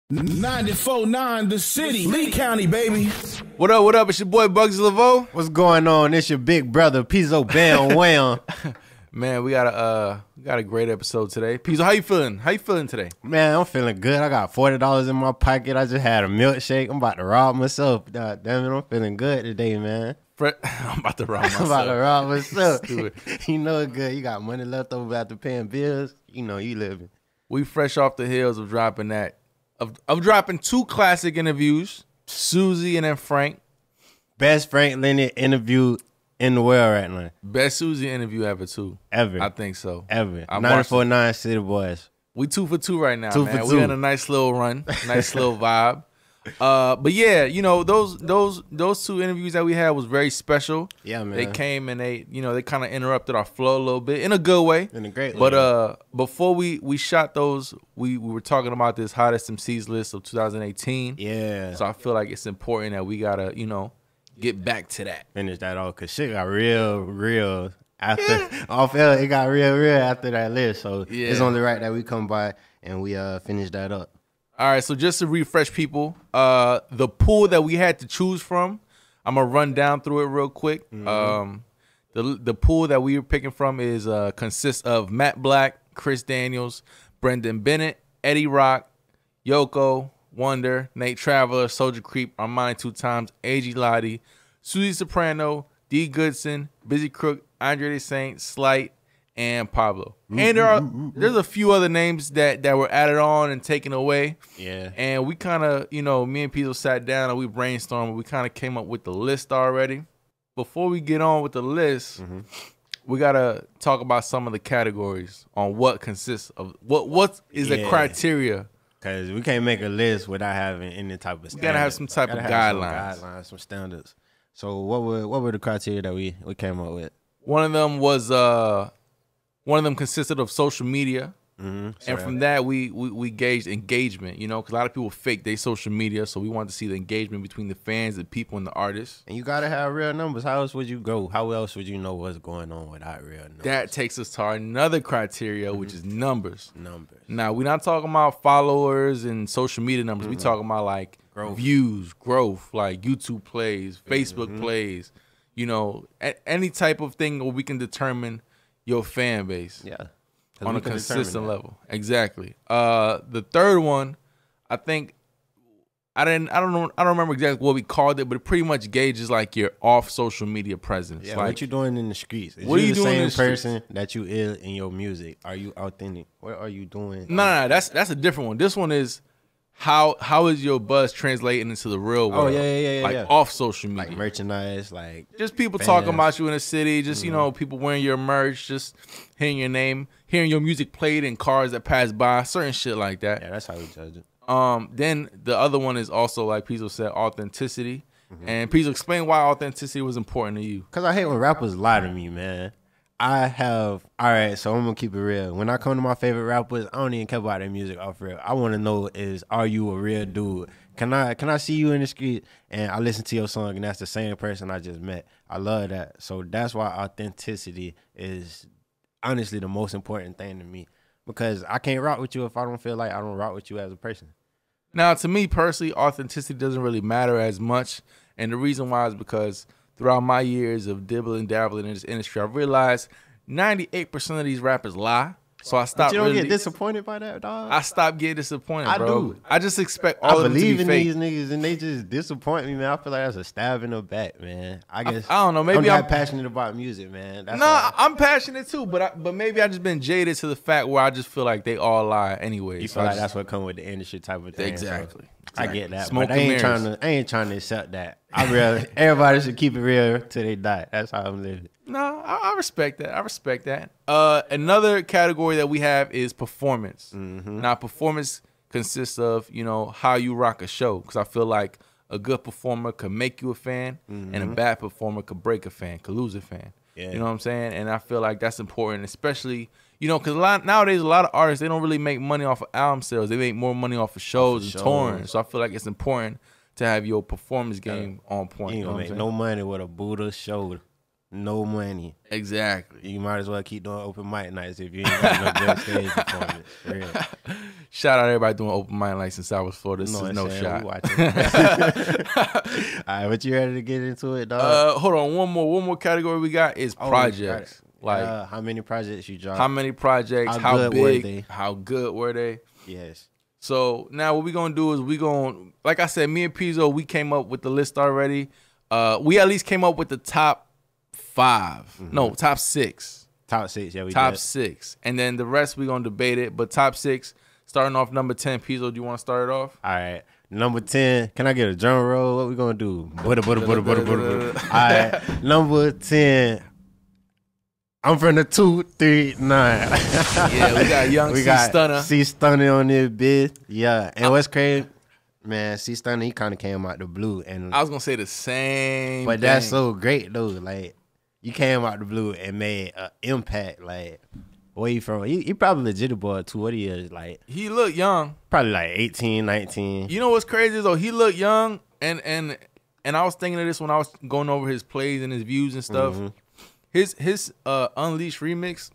94.9 The City, Lee County, baby. What up, what up? It's your boy Bugsy Lavo. What's going on? It's your big brother, Pizzo Bam Wham. Man, we got a great episode today. Pizzo, how you feeling? How you feeling today? Man, I'm feeling good. I got $40 in my pocket. I just had a milkshake. I'm about to rob myself. God damn it, I'm feeling good today, man. I'm about to rob myself. I'm about to rob myself. Stupid. You know it good. You got money left over after paying bills. You know you living. We fresh off the heels of dropping dropping two classic interviews, Susie and then Frank. Best Frank Leonard interview in the world right now. Best Susie interview ever, too. Ever. I think so. Ever. 94.9 City Boys. We 2 for 2 right now, 2 man. for 2. We're in a nice little run, nice little vibe. But yeah, you know, those two interviews that we had was very special. Yeah, man. They came and they kind of interrupted our flow a little bit in a good way. In a great way. But before we shot those, we were talking about this hottest MCs list of 2018. Yeah. So I feel like it's important that we gotta, get back to that. Finish that off, cause shit got real after off air. It got real after that list. So it's only right that we come by and we finish that up. All right, so just to refresh people, the pool that we had to choose from, I'm gonna run down through it real quick. The pool that we were picking from is consists of Matt Black, Chris Daniels, Brendan Bennett, Eddie Rock, Yoko, Wonder, Nate Traveler, Soldier Creep, Armani 2 Times, A.G. Lottie, Susie Soprano, D. Goodson, Busy Crook, Andre the Saint, Slight, and Pablo. And there's a few other names that were added on and taken away. Yeah. And we kind of, me and Pizzo sat down and we brainstormed. We kind of came up with the list already. Before we get on with the list, we got to talk about some of the categories on what consists of, what is the criteria. Because we can't make a list without having any type of standards. We got to have some type of guidelines. Some standards. So what were the criteria that we came up with? One of them consisted of social media. And from that, we gauged engagement, because a lot of people fake their social media, so we wanted to see the engagement between the fans, the people, and the artists. And you got to have real numbers. How else would you go? How else would you know what's going on without real numbers? That takes us to our another criteria, which is numbers. Numbers. Now, we're not talking about followers and social media numbers. We're talking about, like, views, growth, like YouTube plays, Facebook plays, any type of thing where we can determine your fan base. Yeah. On a consistent level. Exactly. The third one, I think I don't remember exactly what we called it, but it pretty much gauges like your off social media presence. Yeah, like, what you doing in the streets? What are you doing in the same person that you is in your music? Are you authentic? What are you doing? No, that's a different one. This one is how is your buzz translating into the real world? Oh, yeah. Like off social media. Like merchandise, like just people talking about you in the city, just people wearing your merch, just hearing your name, hearing your music played in cars that pass by, certain shit like that. Yeah, that's how we judge it. Then the other one is also, like Pizzo said, authenticity. And Pizzo, explain why authenticity was important to you. Because I hate when rappers lie to me, man. All right, so I'm going to keep it real. When I come to my favorite rappers, I don't even care about their music off real. I want to know are you a real dude? Can I see you in the street and I listen to your song and that's the same person I just met? I love that. So that's why authenticity is honestly the most important thing to me. Because I can't rock with you if I don't feel like I don't rock with you as a person. Now, to me personally, authenticity doesn't really matter as much. And the reason why is because throughout my years of dabbling in this industry, I've realized 98% of these rappers lie. So I stopped. But you don't get disappointed by that, dog? I stopped getting disappointed, I bro. do. I just expect all of them to be fake. I believe in these niggas and they just disappoint me, man. I feel like that's a stab in the back, man. I guess I don't know. Maybe I'm not passionate about music, man. That's I'm passionate too, but maybe I just been jaded to the fact where I just feel like they all lie anyway. You feel like that's what come with the industry type of thing. Exactly. I get that. Smoke but I ain't trying to accept that. Everybody should keep it real till they die. That's how I'm living. No, I respect that. I respect that. Another category that we have is performance. Now, performance consists of, how you rock a show. Because I feel like a good performer could make you a fan, and a bad performer could break a fan, could lose a fan. Yeah. You know what I'm saying? And I feel like that's important, especially, because nowadays a lot of artists, they don't really make money off of album sales. They make more money off of shows and touring. So I feel like it's important to have your performance game on point. You ain't gonna make no money with a Buddha show. No money. Exactly. You might as well keep doing open mic nights if you ain't got no good stage performance. For real. Shout out everybody doing open mic nights in South Florida. This is no shot. All right, what you ready to get into it, dog? Hold on, one more category we got is projects. Like how many projects you dropped? how many projects? How big? How good were they? Yes. So now what we gonna do is like I said, me and Pizzo, we came up with the list already. We at least came up with the top 5. No, top 6. Top 6, yeah, we top did. 6. And then the rest we gonna debate it. But top 6, starting off number 10, Pizzo, do you want to start it off? All right. Number 10, can I get a drum roll? What we gonna do? Butter. All right. Number 10. I'm from the 239. Yeah, we got young C-Stunner. C-Stunner on this bitch. Yeah. And what's crazy, man, C-Stunner, he kind of came out the blue. And I was going to say the same But thing. that's so great, though. Like, you came out the blue and made an impact. Like, where you from? He probably a jitty boy, too. What he is, like? He looked young. Probably like 18, 19. You know what's crazy, though? He looked young. And I was thinking of this when I was going over his plays and his views and stuff. His Unleashed remix,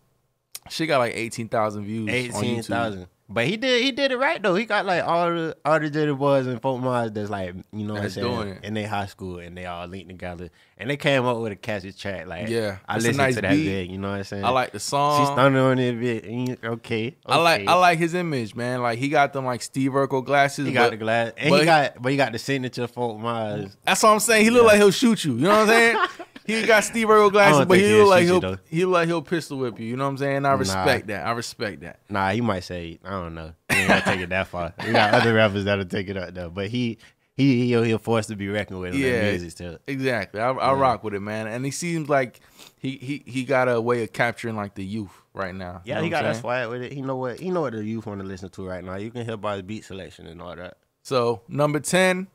she got like 18,000 views. 18,000. But he did it right though. He got like all the Jitty boys and folk mods that's like, you know what I'm saying, in their high school, and they all linked together. And they came up with a catchy track. Like, yeah, I listened to that bit, you know what I'm saying? I like the song. She's stunning on it a bit. Okay. I like his image, man. Like, he got them like Steve Urkel glasses. He got the glass. And he got the signature folk mods. That's what I'm saying. He look like he'll shoot you. You know what I'm saying? He got Steve Urkel glasses, but he look like he'll pistol whip you. You know what I'm saying? I respect that. Nah, he might say, I don't know. He ain't gonna take it that far. We got other rappers that'll take it up though. But he'll forced to be reckoned with. Yeah, music still. Exactly. I rock with it, man. And he seems like he got a way of capturing like the youth right now. Yeah, you know he got that swag with it. He know what the youth want to listen to right now. You can hear by his beat selection and all that. So number 10.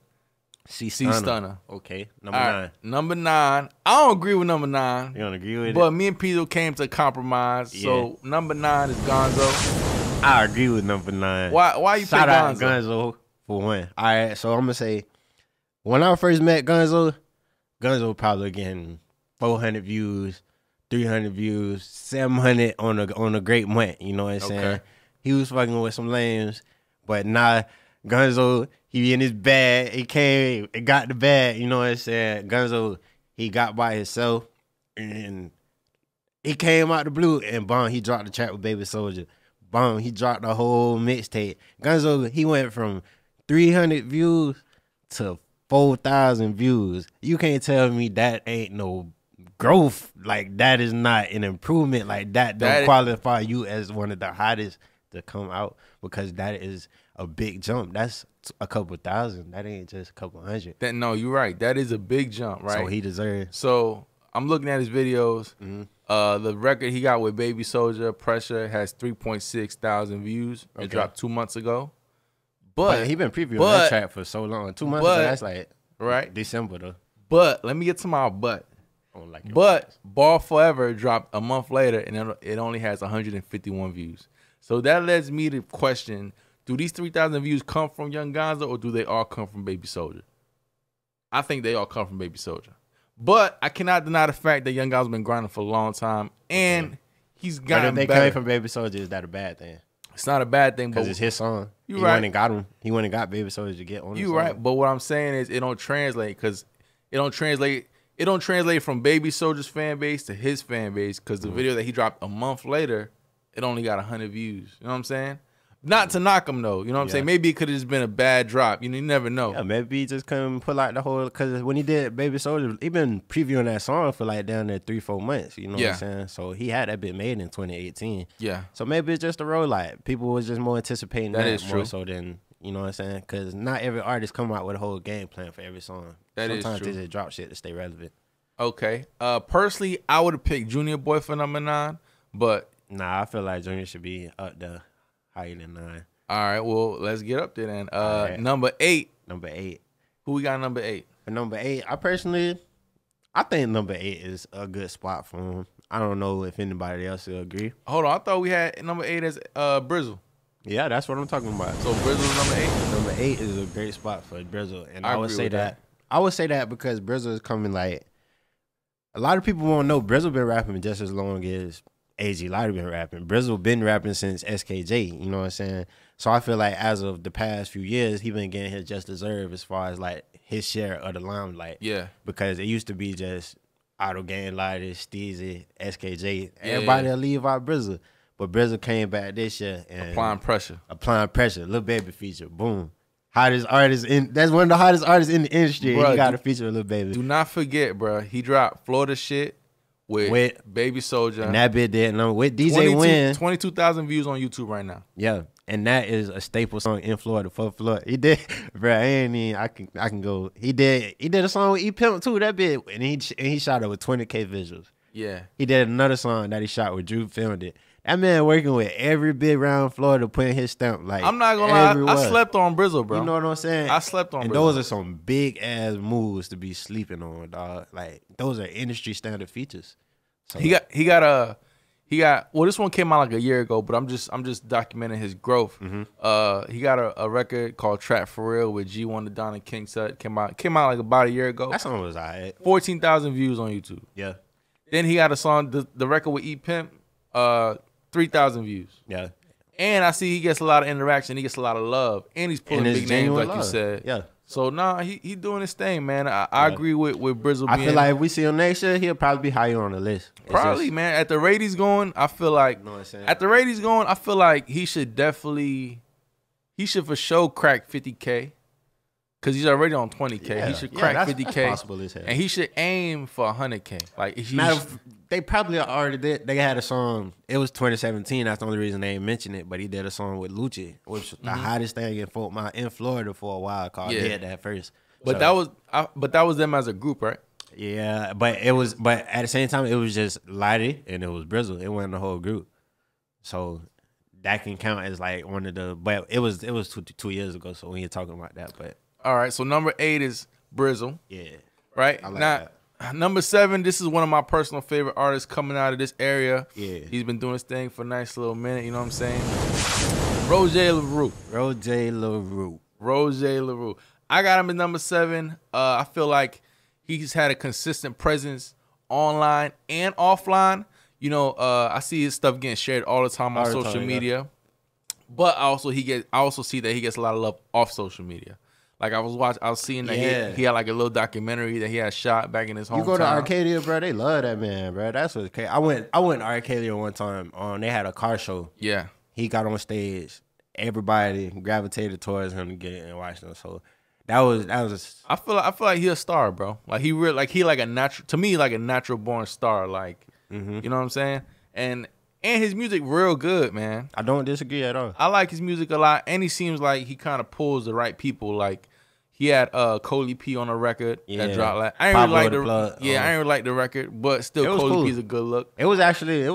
C-Stunner. Okay. Number 9. Number 9. I don't agree with number 9. You don't agree with it? But me and Pizzo came to a compromise. Yeah. So number 9 is Gonzo. I agree with number 9. Why you pick Gonzo? Shout out Gonzo for one. All right, so I'm going to say, when I first met Gonzo probably getting 400 views, 300 views, 700 on a great month. You know what I'm saying? He was fucking with some lames, but now Gonzo, he in his bag. He came and got the bag. You know what I'm saying? Gonzo, he got by himself, and he came out the blue, and boom, he dropped the track with Baby Soldier. Boom, he dropped the whole mixtape. Gonzo, he went from 300 views to 4,000 views. You can't tell me that ain't no growth. Like, that is not an improvement. Like, that don't qualify you as one of the hottest to come out, because that is a big jump. That's a couple thousand. That ain't just a couple hundred. No, you're right. That is a big jump, right? So he deserves. So I'm looking at his videos. The record he got with Baby Soldier, Pressure, has 3.6 thousand views. It dropped 2 months ago. But he been previewing that track for so long. 2 months ago, that's like December though. But let me get to my but. Like but Ball Forever dropped a month later, and it only has 151 views. So that leads me to question, do these 3,000 views come from Young Gonzo, or do they all come from Baby Soldier? I think they all come from Baby Soldier. But I cannot deny the fact that Young Gonzo's been grinding for a long time, and he's gotten better. But if they coming from Baby Soldier, is that a bad thing? It's not a bad thing, because it's his song. He went and got him. He went and got Baby Soldier to get on. You right, but what I'm saying is it don't translate, because it don't translate from Baby Soldier's fan base to his fan base, because the video that he dropped a month later, it only got 100 views. You know what I'm saying? Not to knock him though. You know what I'm saying? Maybe it could have just been a bad drop. You never know. Yeah, maybe he just couldn't pull out the whole, because when he did Baby Soldier, he been previewing that song for like down there 3-4 months. You know what I'm saying? So he had that bit made in 2018. Yeah. So maybe it's just a road light. People was just more anticipating that is more true. So than, you know what I'm saying? Because not every artist come out with a whole game plan for every song. Sometimes they just drop shit to stay relevant. Okay. Personally, I would have picked Junior Boy for number 9, but nah, I feel like Junior should be up there higher than 9. All right, well, let's get up there then. Right. Number 8. Number 8. Who we got number 8? For number 8, I think number 8 is a good spot for him. I don't know if anybody else will agree. Hold on, I thought we had number 8 as Brizzle. Yeah, that's what I'm talking about. So Brizzle's number 8? Number 8 is a great spot for Brizzle. And I would say that. I would say that because Brizzle is coming like, a lot of people won't know Brizzle been rapping just as long as AG Lighter been rapping. Brizzle been rapping since SKJ, you know what I'm saying? So I feel like as of the past few years, he been getting his just deserved as far as like his share of the limelight. Yeah. Because it used to be just Auto Gang Lighter, Steezy, SKJ. Everybody will leave out Brizzle. But Brizzle came back this year and Applying pressure. Lil Baby feature. Boom. Hottest artist that's one of the hottest artists in the industry. Bruh, he got a feature with Lil Baby. Do not forget, bro. He dropped Florida Shit with Baby Soulja. And that bit did with DJ Win. 22,000 views on YouTube right now. Yeah. And that is a staple song in Florida for Florida. He did, bro. I can go. He did a song with E Pimp too. That bit, and he shot it with 20K visuals. Yeah. He did another song that he shot with Drew, filmed it. That man working with every bit around Florida, putting his stamp. Like I'm not gonna lie, I slept on Brizzle, bro. You know what I'm saying? I slept on. And Brizzle. Those are some big ass moves to be sleeping on, dog. Like those are industry standard features. So, he got well, this one came out like a year ago, but I'm just documenting his growth. He got a record called Trap For Real with G1 the Don and King Sut. Came out like about a year ago. That song was alright. 14,000 views on YouTube. Yeah. Then he got a song, the record with E Pimp, 3,000 views. Yeah. And I see he gets a lot of interaction. He gets a lot of love, and he's pulling big names like you said. Yeah. So he doing his thing, man. I agree with Brizzle. I feel like if we see him next year, he'll probably be higher on the list. Probably, man. At the rate he's going, I feel like he should for sure crack 50K. Cause he's already on 20K. Yeah. He should crack 50K. That's possible as hell. And he should aim for 100K. Like they probably already did. They had a song. It was 2017. That's the only reason they ain't mention it. But he did a song with Lucci, which was the hottest thing in Florida for a while. Called Dead that first. But that was them as a group, right? Yeah, but at the same time it was just Lighty and it was Brizzle. It wasn't the whole group. So that can count as like one of the. But it was 2 years ago. So we ain't talking about that. But all right. So number 8 is Brizzle. Yeah. Right. I like that. Number 7, this is one of my personal favorite artists coming out of this area. Yeah. He's been doing his thing for a nice little minute, you know what I'm saying? Rosedale. I got him at number 7. I feel like he's had a consistent presence online and offline. You know, I see his stuff getting shared all the time on social media. But I also see that he gets a lot of love off social media. Like I was seeing that he had like a little documentary that he had shot back in his hometown. You go to Arcadia, bro. They love that man, bro. That's what's crazy. I went to Arcadia one time. They had a car show. Yeah. He got on stage. Everybody gravitated towards him to get in and watch him. So that was. I feel like he's a star, bro. Like he like a natural born star. Like you know what I'm saying? And his music real good, man. I don't disagree at all. I like his music a lot, and he seems like he kind of pulls the right people. Like he had Coley P on a record that dropped. Like I ain't really like the record, but still Coley P's a good look. It was actually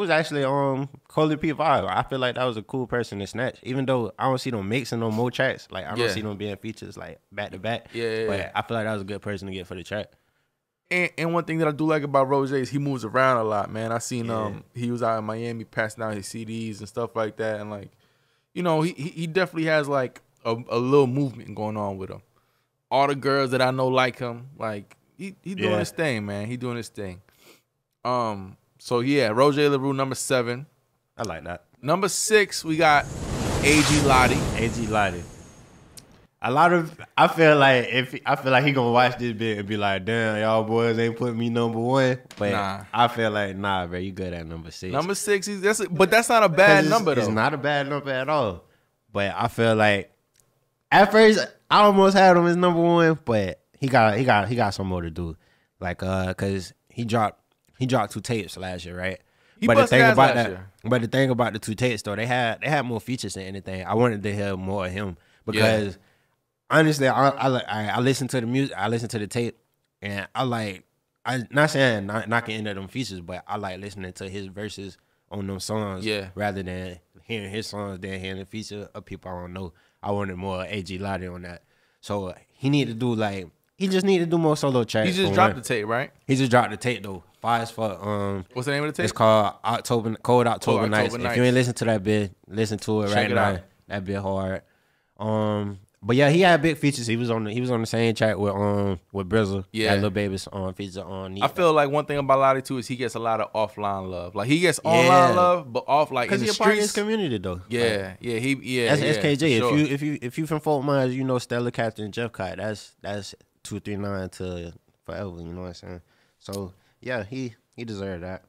Coley P vibe. I feel like that was a cool person to snatch. Even though I don't see them mixing no more tracks, like I don't see them being features like back to back. Yeah. But I feel like that was a good person to get for the track. And one thing that I do like about Rose is he moves around a lot, man. I seen he was out in Miami passing out his CDs and stuff like that, and like, you know, he definitely has like a little movement going on with him. All the girls that I know like him, like he doing his thing, man. He doing his thing. So yeah, Roger LaRue, number 7. I like that. Number 6, we got AG Lottie. I feel like he gonna watch this bit and be like, damn, y'all boys ain't putting me number 1. But I feel like, nah, bro, you good at number 6. Number 6, but that's not a bad number though. It's not a bad number at all. But I feel like at first I almost had him as number 1, but he got some more to do. Like cause he dropped 2 tapes last year, right? But the thing about the 2 tapes though, they had more features than anything. I wanted to hear more of him because honestly, I listen to the music, I listen to the tape, and I'm not saying knocking into them features, but I like listening to his verses on them songs rather than hearing his songs than hearing the feature of people I don't know. I wanted more AG Lottie on that. So he just need to do more solo tracks. He just dropped the tape, right? He just dropped the tape though. Fire as fuck. What's the name of the tape? It's called Cold October Nights. If you ain't listen to that bit, listen to it right now. That bit hard. But yeah, he had big features. He was on the same track with Brizzle. Yeah, Lil Baby's on feature on. I feel like one thing about Lottie too is he gets a lot of offline love. Like he gets online love, but off like in the he's streets. Part of his community though. Yeah, like, That's SKJ. Sure. If you from Fort Myers, you know Stella Captain, Jeff Kite. That's 239 to forever. You know what I'm saying? So yeah, he deserved that.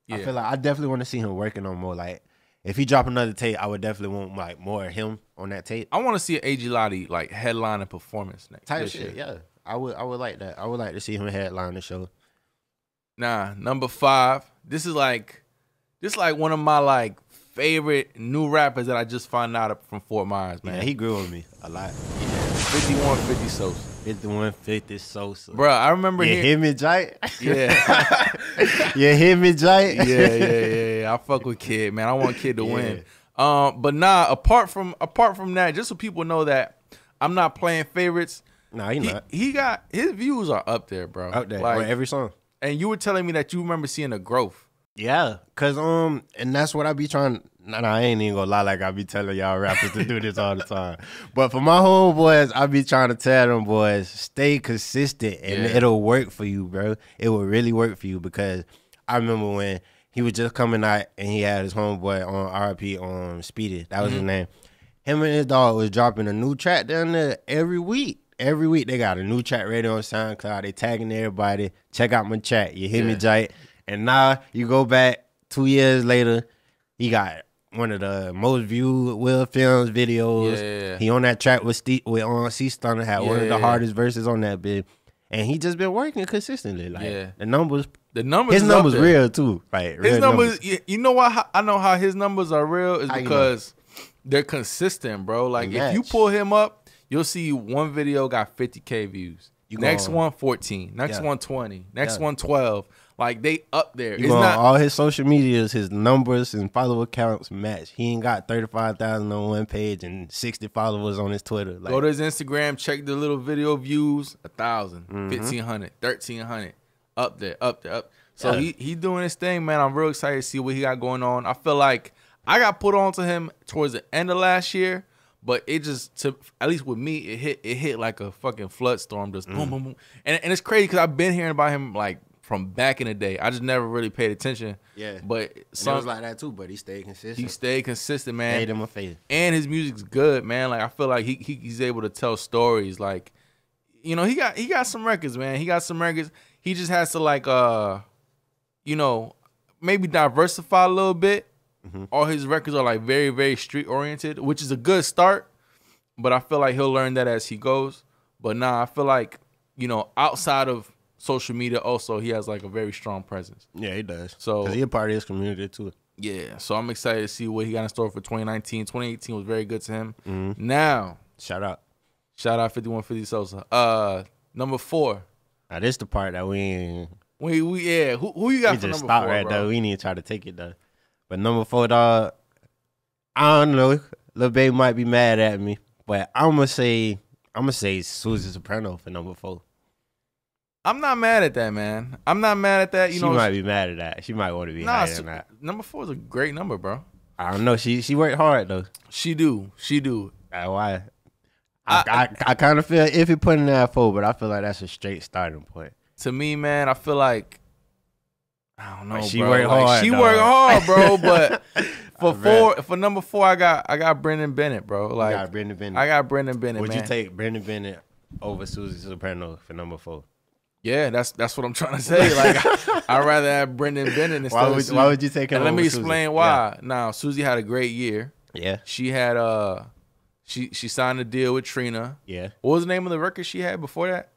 Yeah. I feel like I definitely want to see him working on more. Like if he drop another tape, I would definitely want like more of him on that tape. I want to see an AG Lottie like headline and performance next type shit. Yeah, I would like that. I would like to see him headline the show. Nah, number 5. This is like one of my like favorite new rappers that I just found out from Fort Myers, man. Yeah, he grew on me a lot. Yeah. 5150 Sosa. 5150 Sosa. Bro, I remember hear me, Jite? Yeah. You hear me, Jite? Yeah. I fuck with Kid, man. I want Kid to win. But nah, apart from that, just so people know that I'm not playing favorites. Nah, he not. He got his views are up there, bro. Up there, like, on every song. And you were telling me that you remember seeing a growth. Yeah, cause and that's what I be trying. Nah, I ain't even gonna lie like I be telling y'all rappers to do this all the time. But for my homeboys, I be trying to tell them boys, stay consistent and it'll work for you, bro. It will really work for you because I remember when he was just coming out and he had his homeboy on RP on Speedy. That was his name. Him and his dog was dropping a new track down there every week. Every week they got a new track ready on SoundCloud. They tagging everybody. Check out my chat. You hear me, Jite? And now you go back 2 years later, he got one of the most viewed Will Films videos. Yeah. He on that track with C Stunner, had one of the hardest verses on that bit. And he just been working consistently. Like the numbers his numbers real too. Like his numbers. You know why I know how his numbers are real is because they're consistent, bro. Like if you pull him up, you'll see one video got 50K views. Next one 14. Next one 20. Next one 12. Like they up there. It's not all his social medias, his numbers and follower counts match. He ain't got 35,000 on one page and 60 followers on his Twitter. Like, go to his Instagram, check the little video views. 1,000, 1,500, 1,300, up there. So he doing his thing, man. I'm real excited to see what he got going on. I feel like I got put on to him towards the end of last year. But it just, at least with me, it hit like a fucking flood storm, just boom, boom, boom. And it's crazy because I've been hearing about him like from back in the day. I just never really paid attention. Yeah. But it was like that too, but he stayed consistent. He stayed consistent, man. Made him a face. And his music's good, man. Like I feel like he's able to tell stories. Like, you know, he got some records, man. He got some records. He just has to like you know, maybe diversify a little bit. All his records are like very, very street oriented, which is a good start. But I feel like he'll learn that as he goes. But I feel like, you know, outside of social media, also he has like a very strong presence. Yeah, he does. So he's a part of his community too. Yeah, so I'm excited to see what he got in store for 2019. 2018 was very good to him. Now, shout out 5150 Sosa. Number 4. Now this the part that we who you got for number 4? Stop right there. We need to try to take it though. But number 4, dog, I don't know. Lil Baby might be mad at me, but I'm gonna say Susie Soprano for number 4. I'm not mad at that, man. I'm not mad at that. You know, she might be mad at that. She might want to be higher than that. Number 4 is a great number, bro. I don't know. She worked hard though. She do. Why? I kind of feel iffy putting that at 4, but I feel like that's a straight starting point. To me, man, I feel like I don't know. She bro. worked hard. She worked hard, bro. But for number 4, I got Brendan Bennett, bro. Like you got Brendan Bennett. I got Brendan Bennett. Would man. you take Brendan Bennett over Susie Soprano for number 4? Yeah, that's what I'm trying to say. Like I'd rather have Brendan Bennett instead of Susie. Why would you take her? And let me explain why. Yeah. Now, Susie had a great year. Yeah. She had she signed a deal with Trina. Yeah. What was the name of the record she had before that?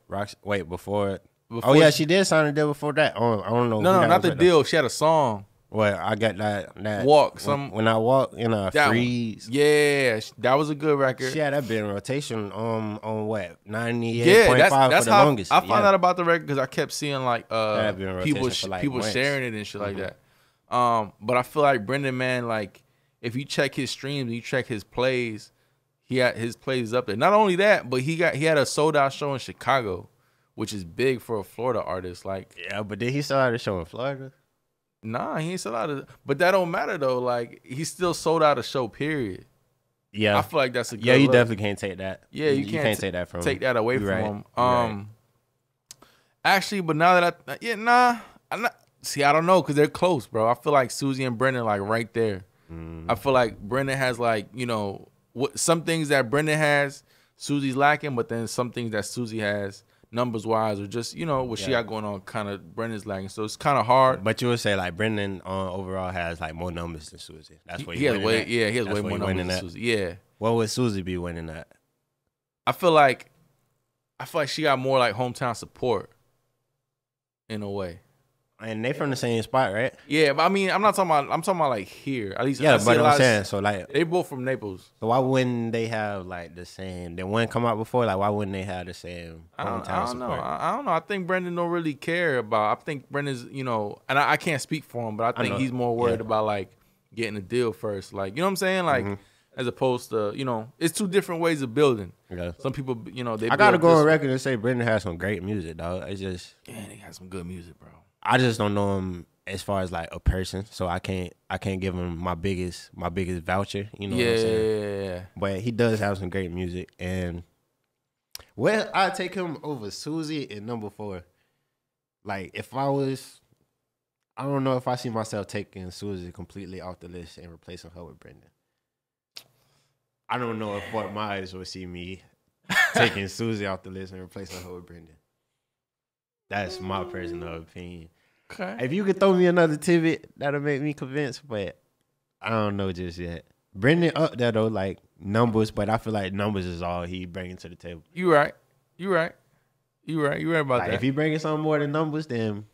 Before she did sign a deal before that. I don't know. No, not the deal. She had a song. Well, I got that Walk. When I walk, freeze. Yeah, that was a good record. She had that been in rotation on what 98.5 for the longest. I found out about the record because I kept seeing like people months. sharing it and shit like that. But I feel like Brendan, man, like if you check his streams, you check his plays, he had his plays up there. Not only that, but he had a sold out show in Chicago, which is big for a Florida artist. Like but did he sell out a show in Florida? Nah, he ain't sold out. But that don't matter though. Like he still sold out a show. Period. Yeah, I feel like that's a good yeah. You look. definitely can't take that. Yeah, you can't take that from take that away from right. him. Right. Actually, but now that I'm not. See, I don't know because they're close, bro. I feel like Susie and Brendan like right there. I feel like Brendan has like some things that Brendan has, Susie's lacking, but then some things that Susie has numbers wise or just what she got going on, kind of Brendan's lacking. So it's kind of hard. But you would say like Brendan overall has like more numbers than Susie. That's what he has way at. yeah he has That's way more numbers than Susie. Yeah. What would Susie be winning at? I feel like she got more like hometown support in a way. And they from the same spot, right? Yeah, but I mean, I'm talking about like here. At least Yeah, but I'm saying so like they both from Naples. So why wouldn't they have like the same? Did one come out before? Like why wouldn't they have the same hometown support? I don't know. I think Brendan don't really care about. I think Brendan's and I can't speak for him, but I think he's more worried about like getting a deal first. Like what I'm saying, like as opposed to it's two different ways of building. Yeah. Some people they. I gotta go on record and say Brendan has some great music, dog. It's just he has some good music, bro. I just don't know him as far as like a person, so I can't give him my biggest voucher. You know what I'm saying? Yeah. But he does have some great music, and I'd take him over Susie in number 4. Like if I don't know if I see myself taking Susie completely off the list and replacing her with Brendan. I don't know if Fort Myers would see me taking Susie off the list and replacing her with Brendan. That's my personal opinion. Okay. If you could throw me another tidbit, that'll make me convinced, but I don't know just yet. Brendan up there though, like numbers, but I feel like numbers is all he bringing to the table. You right about Like that. if he bringing something more than numbers, then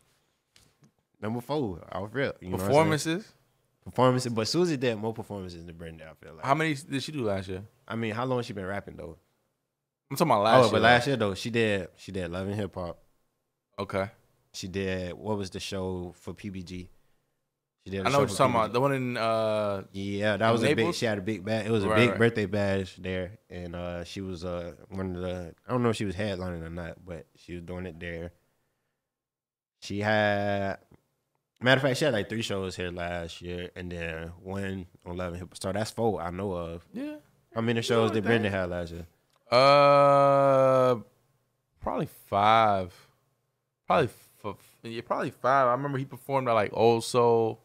number 4, off rip. Performances. But Susie did more performances than Brendan. I feel like. How many did she do last year? I mean, how long has she been rapping though? I'm talking about last year. But last year though, she did Love and Hip Hop. Okay. She did, what was the show for PBG? She did. I know what you're talking about. The one in yeah, that was Naples? a big. She had a big badge. It was a big birthday badge there, and she was one of the. I don't know if she was headlining or not, but she was doing it there. She had, matter of fact, she had like 3 shows here last year, and then one on 11 Hip Hop. So that's 4 I know of. Yeah. How many shows did Brendan have last year? Probably 5. Probably 5. I remember he performed at like Old Soul.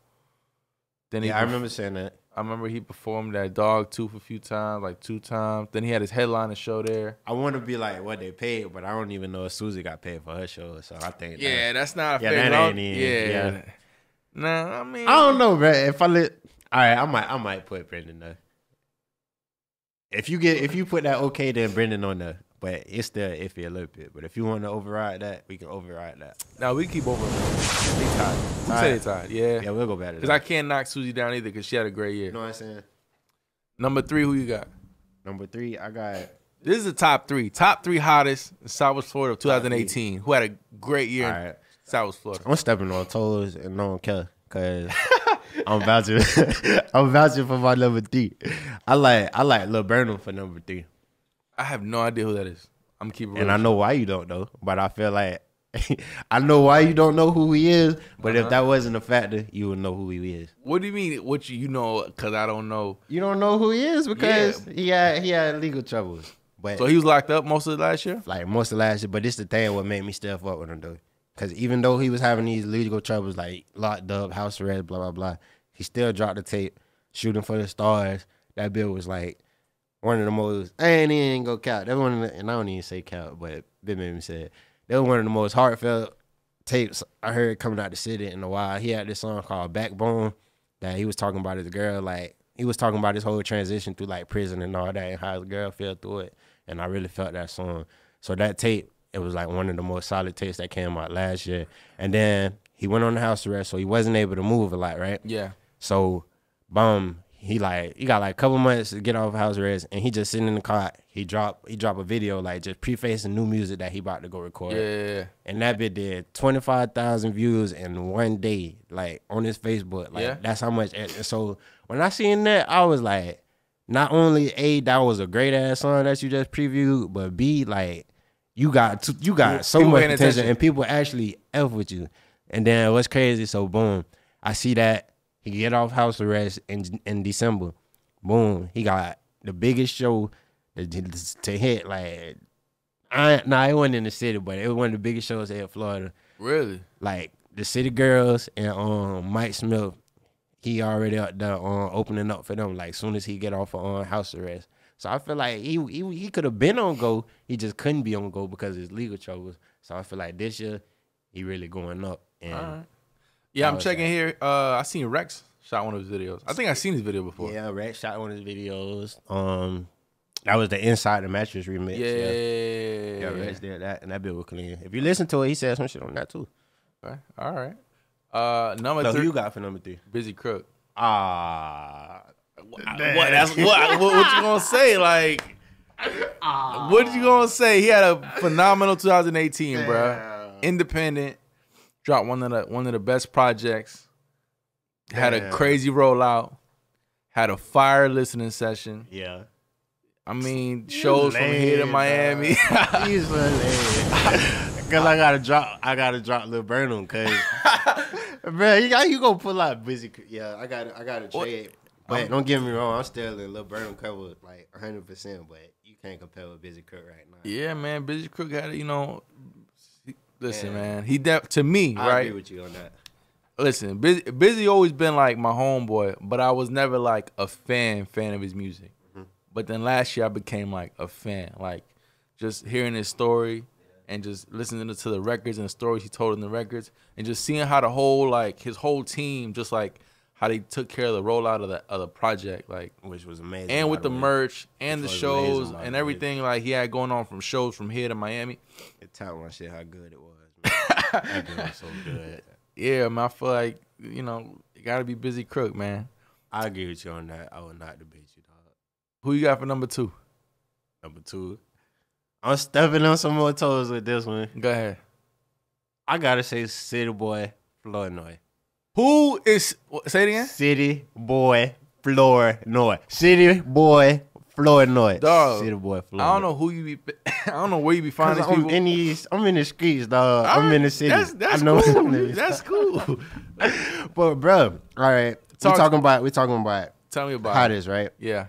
Then I remember saying that. I remember he performed at Dog Tooth a few times, like 2 times. Then he had his headliner show there. I want to be like what they paid, but I don't even know if Susie got paid for her show. So I think that's not a fair. That ain't even, yeah. Nah, I mean, I don't know, bro. If all right, I might put Brendan there. If you put that okay, then Brendan on there. But it's still iffy a little bit. But if you want to override that, we can override that. No, we keep over. They tied. You say they tied. Yeah. Yeah, we'll go back to that. Because I can't knock Susie down either because she had a great year. You know what I'm saying? Number 3, who you got? Number 3, I got. This is the top 3. Top 3 hottest in Southwest Florida of 2018. Who had a great year in Southwest Florida. I'm stepping on toes and no one care because I'm vouching for my number 3. I like Laburnum for number 3. I have no idea who that is. I'm keeping it. And I know why you don't know, but I feel like I know why you don't know who he is. But if that wasn't a factor, you would know who he is. What do you mean? What you know? Because I don't know. You don't know who he is because he had legal troubles. But so he was locked up most of last year. Like most of last year. But this the thing what made me still fuck with him though. Because even though he was having these legal troubles like locked up, house arrest, blah blah blah, he still dropped the tape, Shooting for the Stars. That bill was like one of the most, and he ain't go count. That one, and I don't even say count, but they made me say it. That was one of the most heartfelt tapes I heard coming out the city in a while. He had this song called Backbone that he was talking about his girl. Like, he was talking about his whole transition through like prison and all that and how his girl felt through it. And I really felt that song. So that tape, it was like one of the most solid tapes that came out last year. And then he went on the house arrest, so he wasn't able to move a lot, right? Yeah. So, he got like a couple months to get off house arrest, and he just sitting in the car. He drop a video like just prefacing new music that he about to go record. Yeah. And that bit did 25,000 views in one day, like on his Facebook. Like that's how much. And so when I seen that, I was like, not only A, that was a great ass song that you just previewed, but B, like you got so much attention and people actually F with you. And then what's crazy? So boom, I see that. He get off house arrest in December. Boom. He got the biggest show to hit like. It wasn't in the city, but it was one of the biggest shows in Florida. Really? Like the City Girls and Mike Smith, he already out there opening up for them. Like soon as he get off of house arrest, so I feel like he could have been on go. He just couldn't be on go because of his legal troubles. So I feel like this year he really going up. And all right. Yeah, I'm checking here. I seen Rex shot one of his videos. I think I seen his video before. Yeah, Rex shot one of his videos. That was the Inside the Mattress remix. Yeah, Rex did that, and that bit was clean. If you listen to it, he said some shit on that too. Okay, all right. Number 3. Who you got for number 3? Busy Crook. What? That's what you gonna say? Like, what you gonna say? He had a phenomenal 2018, bro. Independent, dropped one of the best projects. Had a crazy rollout. Had a fire listening session. Yeah. I mean, shows from here to Miami. He's hilarious. Cause I gotta drop Laburnum, cause man, you gonna pull out Busy. Yeah, I gotta trade. But don't get me wrong, I'm still in Laburnum cover like 100%. But you can't compare with Busy Crook right now. Yeah, man, Busy Crook had it. Listen, man, he to me, I right? agree with you on that. Listen, Busy always been like my homeboy, but I was never like a fan of his music. But then last year I became like a fan, like just hearing his story and just listening to the records and the stories he told in the records and just seeing how his whole team, just like how they took care of the rollout of the project, like, which was amazing. And with the merch and the shows and everything like he had going on from shows from here to Miami. It taught my shit how good it was, man. That was so good. Yeah, man, I feel like, you gotta be Busy Crook, man. I agree with you on that. I would not debate you, dog. Who you got for number 2? Number 2. I'm stepping on some more toes with this one. Go ahead. I gotta say City Boy Flournoy. Who is, say it again? City Boy Flournoy. City Boy Flournoy. Dog. City Boy Flournoy. I don't know who you be, I don't know where you be finding these people. I'm in the streets, dog. I'm in the city. That's cool. That's cool. But bro, all right. We're talking about Tell me about hottest, right? Yeah.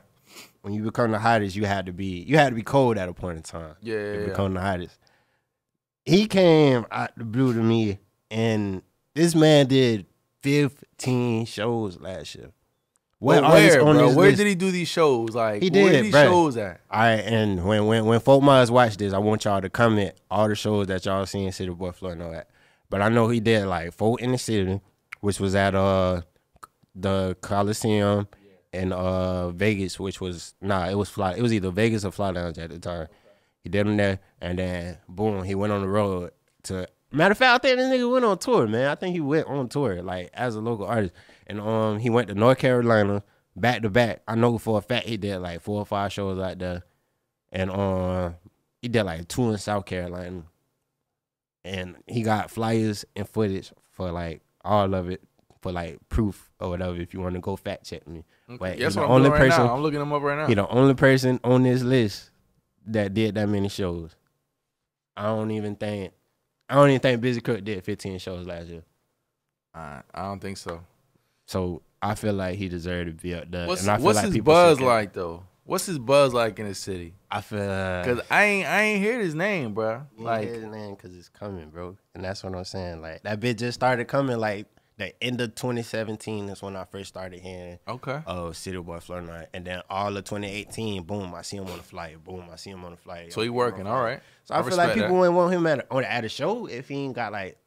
When you become the hottest, you had to be cold at a point in time. Yeah. To become the hottest. He came out the blue to me, and this man did 15 shows last year. Where did he do these shows? Like, he did, where did these shows at? All right, and when folk Meyers watch this, I want y'all to comment all the shows that y'all seen City Boy Flournoy at. But I know he did like 4 in the city, which was at the Coliseum. In Vegas, which was it was either Vegas or Fly Lounge at the time. He did them there, and then boom, he went on the road to. Matter of fact, I think this nigga went on tour, man. I think he went on tour like as a local artist, and he went to North Carolina back to back. I know for a fact he did like 4 or 5 shows out there, and he did like 2 in South Carolina, and he got flyers and footage for like all of it. For like proof or whatever, if you want to go fact check me. Okay. But That's the what I'm only doing right person, now. I'm looking him up right now. He the only person on this list that did that many shows. I don't even think Busy Crook did 15 shows last year. I don't think so. So I feel like he deserved to be up there. What's like his buzz like though? What's his buzz like in the city? I feel because I ain't heard his name, bro. Like his name because it's coming, bro. And that's what I'm saying. Like that bitch just started coming like. The end of 2017 is when I first started hearing City Boy Flournoy. And then all of 2018, boom, I see him on the flyer. Boom, I see him on the flyer. So he working, all right. So I feel like people wouldn't want him at a show if he ain't got like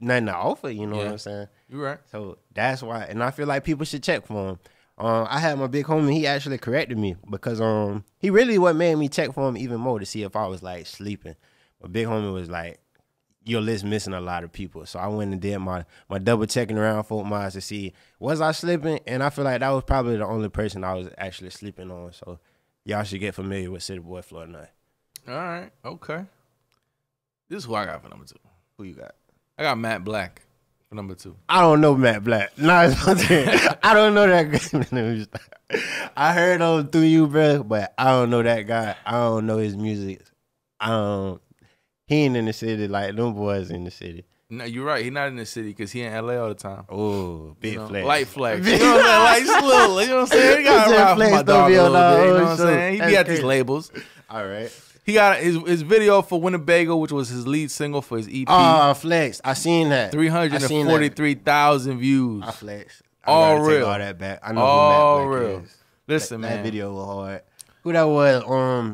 nothing to offer, you know what I'm saying? You're right. So that's why. And I feel like people should check for him. I had my big homie, he actually corrected me because he really what made me check for him even more to see if I was like sleeping. My big homie was like, your list missing a lot of people. So I went and did my double checking around Fort Myers to see, was I sleeping? And I feel like that was probably the only person I was actually sleeping on. So y'all should get familiar with City Boy Flournoy. All right. Okay. This is who I got for number 2. Who you got? I got Matt Black for number 2. I don't know Matt Black. Nah, I don't know that guy. I heard him through you, bro, but I don't know that guy. I don't know his music. He ain't in the city like them boys in the city. No, you're right. He's not in the city because he in LA all the time. Oh, big flex. Light flex. You know what I'm saying? Like, little, you know what I'm saying? He got to ride for my dog a little bit. You know what I'm saying? He be at these labels. All right. He got his video for Winnebago, which was his lead single for his EP. Oh, flex. I seen that. 343,000 views. I flex. All real. Take all that back. I know all who Matt Black real. is. Listen, that man. That video was hard. Who that was?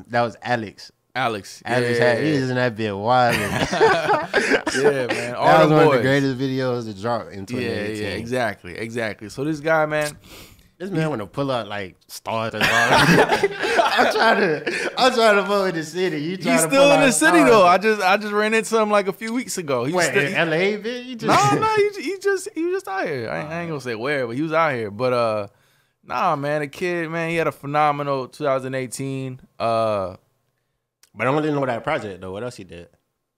That was Alex. Alex he was in that bit wild. Yeah, man. All that was one boys. of the greatest videos to drop in 2018. Yeah, exactly. So this guy, man. This man want to pull out like stars and all. I'm trying to vote in the city. He's still in the city though. I just ran into him like a few weeks ago. Wait, in LA, man? No, he was just out here. I ain't gonna say where, but he was out here. But nah, man, the kid, man, he had a phenomenal 2018. But I don't really know that project though. What else he did?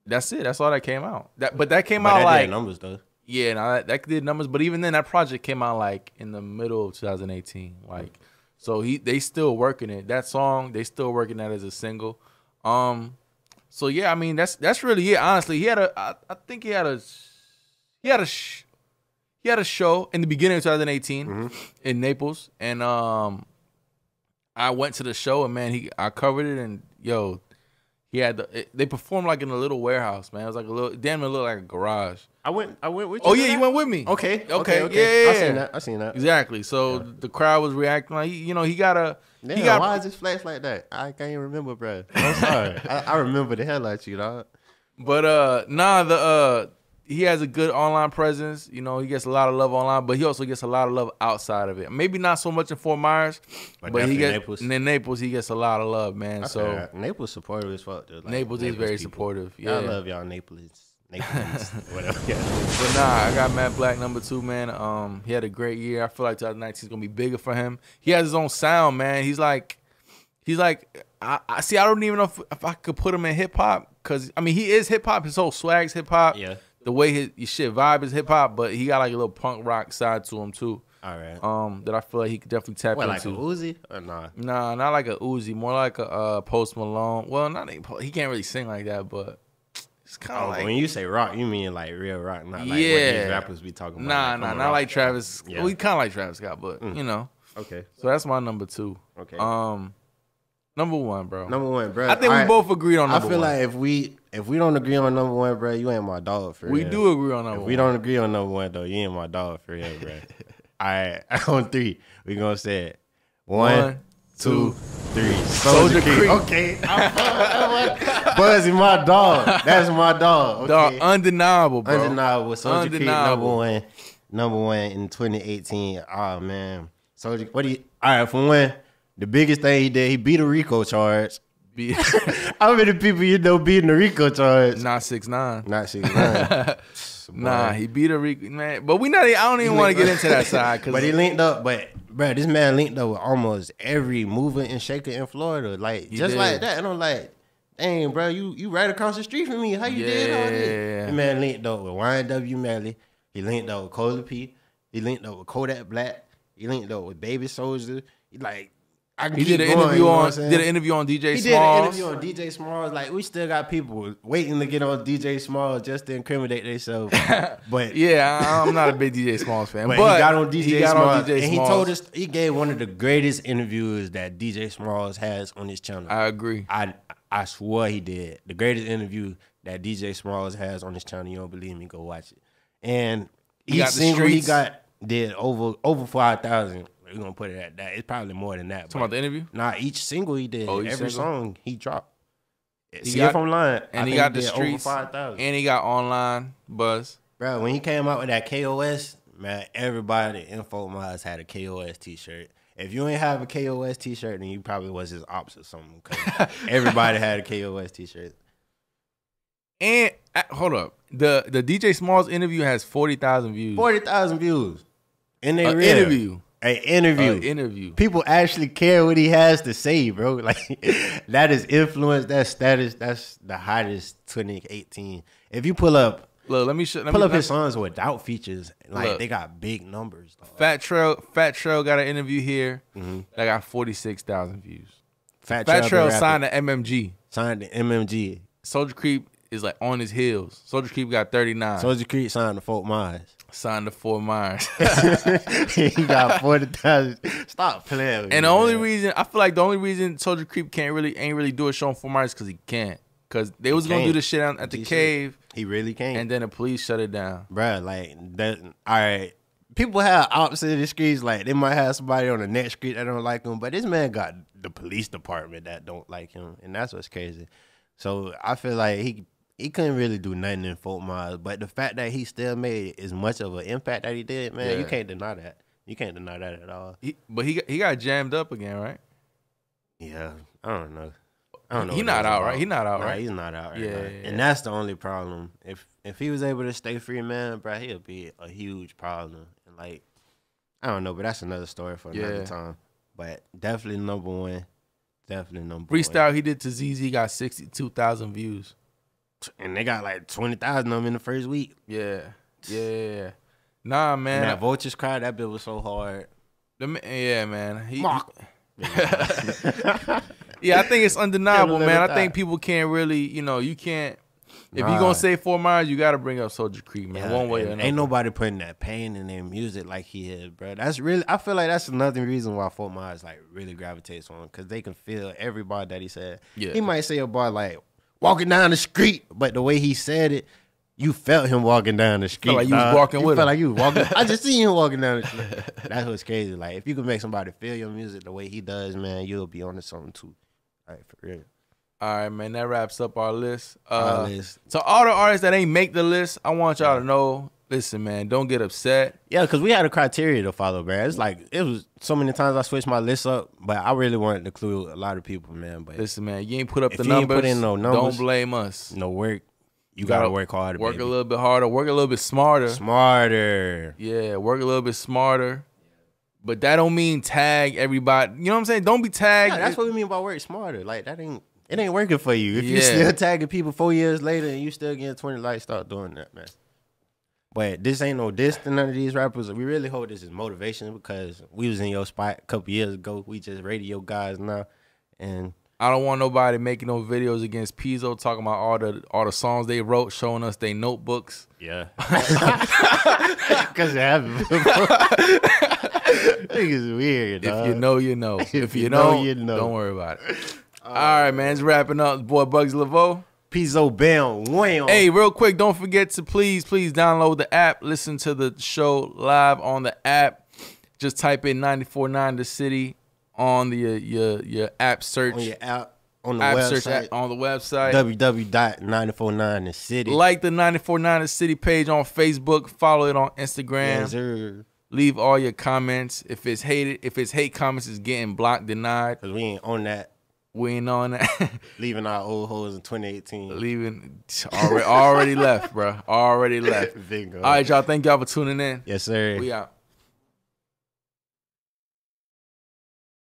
That's it. That's all that came out. That came out like did numbers though. Yeah, no, that did numbers. But even then, that project came out like in the middle of 2018. Like, so they still working it. That song, they still working that as a single. So yeah, I mean that's really it. Honestly, I think he had a show in the beginning of 2018 in Naples, and I went to the show and man, I covered it and yo. They performed like in a little warehouse, man. It was like it looked like a garage. I went with you. Oh yeah, you went with me. Okay. Yeah. I seen that. Exactly. So the crowd was reacting like he got. Why is this flash like that? I can't even remember, bro. I'm sorry. I remember the hell out of you, dog. But he has a good online presence. You know, he gets a lot of love online, but he also gets a lot of love outside of it. Maybe not so much in Fort Myers, but he gets Naples. In Naples, he gets a lot of love, man. So Naples supportive as fuck. Like, Naples is very supportive. Yeah, I love y'all, Naples. Whatever. But nah, I got Matt Black #2, man. He had a great year. I feel like 2019 is gonna be bigger for him. He has his own sound, man. He's like, I see. I don't even know if I could put him in hip hop because I mean he is hip hop. His whole swag's hip hop. Yeah. The way his shit vibe is hip hop, but he got like a little punk rock side to him too. All right. That I feel like he could definitely tap into. Like a Uzi or nah? Nah, not like a Uzi. More like a Post Malone. Well, he can't really sing like that, but it's kind of like when you say rock, you mean like real rock, not like what these rappers be talking about. Nah, not like Travis. Yeah. Well, he kind of like Travis Scott, but you know. Okay. So that's my #2. Okay. #1, bro. #1, bro. I think we both agreed on #1. I feel like if we don't agree on #1, bro, you ain't my dog for real. We do agree on #1. If we don't agree on #1 though, you ain't my dog for real, bro. All right, on 3, we gonna say it. 1, 2, 3. Soldier Creek. Okay. Buzzy, my dog. That's my dog. Okay. Dog, undeniable, bro. Undeniable. Soldier Creek #1 in 2018. Oh man, Soldier. All right, for one, the biggest thing he did, he beat a RICO charge. How many people you know beating a RICO charge? Not 6ix9ine. Not 6ix9ine. Nah, he beat a RICO, man. But I don't even want to get into that side. But he linked up. But bro, this man linked up with almost every mover and shaker in Florida, like like that. And I'm like, dang, bro, you right across the street from me. How you did all this? The man linked up with YNW Melly. He linked up with Cola P. He linked up with Kodak Black. He linked up with Baby Soldier. He did an interview on DJ Smalls. He did an interview on DJ Smalls. Like, we still got people waiting to get on DJ Smalls just to incriminate themselves. But yeah, I'm not a big DJ Smalls fan. But he got on DJ Smalls. And he told us, he gave one of the greatest interviews that DJ Smalls has on his channel. I agree. I swore he did. The greatest interview that DJ Smalls has on his channel. You don't believe me? Go watch it. And each single he did over 5,000. We're gonna put it at that. It's probably more than that. Talking about the interview? Nah, each single he did, every song he dropped. See if I'm lying. And he got the streets. Over 5,000. And he got online buzz. Bro, when he came out with that KOS, man, everybody in Fort Myers had a KOS t-shirt. If you ain't have a KOS t-shirt, then you probably was his ops or something. Cause everybody had a KOS t-shirt. And hold up, the DJ Smalls interview has 40,000 views. 40,000 views. And they interview. An interview. People actually care what he has to say, bro. Like, that is influence. That's status. That's the hottest 2018. If you pull up, look, pull up his songs without features. Like, look, they got big numbers. Dog. Fat Trail got an interview here. That got 46,000 views. Fat Trail signed to MMG. Signed to MMG. Soldier Creek is like on his heels. Soldier Creep got 39. Soldier Creek signed to Fort Myers. Signed to Fort Myers. He got 40,000. Stop playing with me, And the only man. reason I feel like the only reason Soldier Creep ain't really do a show in Fort Myers because he can't. Because they was gonna do this shit at the cave. He really can't. And then the police shut it down. Bruh, like that. All right, people have opposite of the streets. Like they might have somebody on the next street that don't like him, but this man got the police department that don't like him, and that's what's crazy. So I feel like he couldn't really do nothing in Fort Myers, but the fact that he still made as much of an impact that he did, man, you can't deny that. You can't deny that at all. But he got jammed up again, right? Yeah, I don't know. I don't know. He not out, right? He not out, Nah, right? He's not out right Yeah, now. yeah. And that's the only problem. If he was able to stay free, man, bro, he'll be a huge problem. And like, I don't know, but that's another story for another time. But definitely number one. Definitely number one. Freestyle he did to ZZ got 62,000 views. And they got like 20,000 of them in the first week. Yeah. Nah, man. And that Vultures Cry, that bit was so hard. Yeah, man. Mark. Yeah, I think it's undeniable, Never man. let I it think die. people can't really, you can't. If you're gonna say Fort Myers, you gotta bring up Soldier Creek, man. One way or another. Ain't nobody putting that pain in their music like he is, bro. That's really, I feel like that's another reason why Fort Myers like really gravitates on him, because they can feel every bar that he said. Yeah. He might say a bar like walking down the street, but the way he said it, you felt him walking down the street. Felt like you was walking with him. Felt like you was walking. I just see him walking down the street. That's what's crazy. Like if you can make somebody feel your music the way he does, man, you'll be on to something too. Like for real. All right, man. That wraps up our list. Our list. So all the artists that ain't make the list, I want y'all to know. Listen, man, don't get upset. Yeah, because we had a criteria to follow, man. It's like it was so many times I switched my list up, but I really wanted to include a lot of people, man. But Listen, man, you ain't put up if the you ain't numbers. put in no numbers, Don't blame us. no work. You gotta work harder. Work baby. a little bit harder. Work a little bit smarter. Smarter. Yeah, work a little bit smarter. But that don't mean tag everybody. You know what I'm saying? Don't be tagged. Yeah, that's what we mean by work smarter. Like it ain't working for you. If you Yeah. still tagging people 4 years later and you still getting 20 likes, start doing that, man. But this ain't no diss to none of these rappers. We really hold this as motivation because we was in your spot a couple years ago. We just radio guys now, and I don't want nobody making no videos against Pizzo talking about all the songs they wrote, showing us they notebooks. yeah, because it happened. Niggas weird. Dog. If you know, you know. If you know, don't, you know. don't worry about it. All right, man. It's wrapping up. Boy, Bugs Lavo. Pizzo Bam, wham. Hey, real quick, don't forget to please download the app. Listen to the show live on the app. Just type in 94.9 The City on the your app search. On your app, on the app website. search on the website. www.949 The City. Like the 94.9 The City page on Facebook. Follow it on Instagram. Yes, sir. Leave all your comments. If it's hate comments, it's getting blocked, denied. Because we ain't on that. We ain't on that. Leaving our old hoes in 2018. Leaving already left, bro. Already left. Bingo. All right, y'all. Thank y'all for tuning in. Yes, sir. We out.